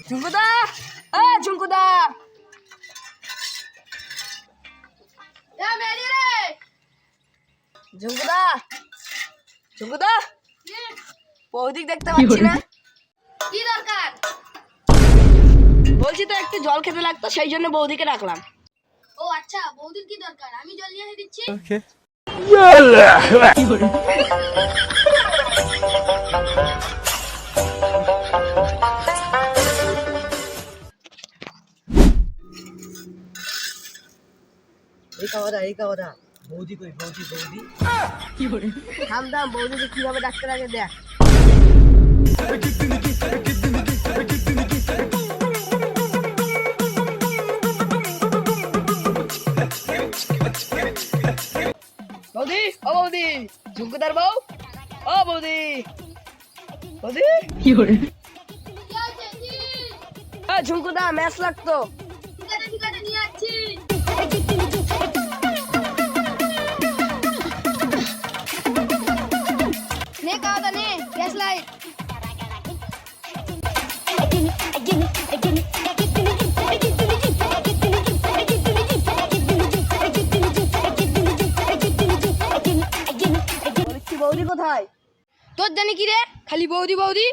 ঝুমকুদা, ঝুমকুদা, ঝুমকুদা, ঝুমকুদা, বৌদিক দেখতে পাচ্ছি না। কি দরকার? বলছি তো একটু জল খেতে লাগতো, সেই জন্য বৌদিকে ডাকলাম। ও আচ্ছা, বৌদির কি দরকার? আমি জল নিয়ে এসে দিচ্ছি। এই কাওয়াদা, বৌদি কই? বৌদি থাম থাম, বৌদিকে কিভাবে ডাকতে লাগে দেখ। বৌদি, ও বৌদি, ঝুমকুদার বউ, ও বৌদি, বৌদি, কি হয়েছে? ঝুমকুদা ম্যাচ লাগতো। ঠিক আছে, নিয়ে আসছি। নে কাওদা নে, গ্যাস লাইট। বলছি বৌদি কোথায়? তোর জানি কি রে, খালি বৌদি বৌদি।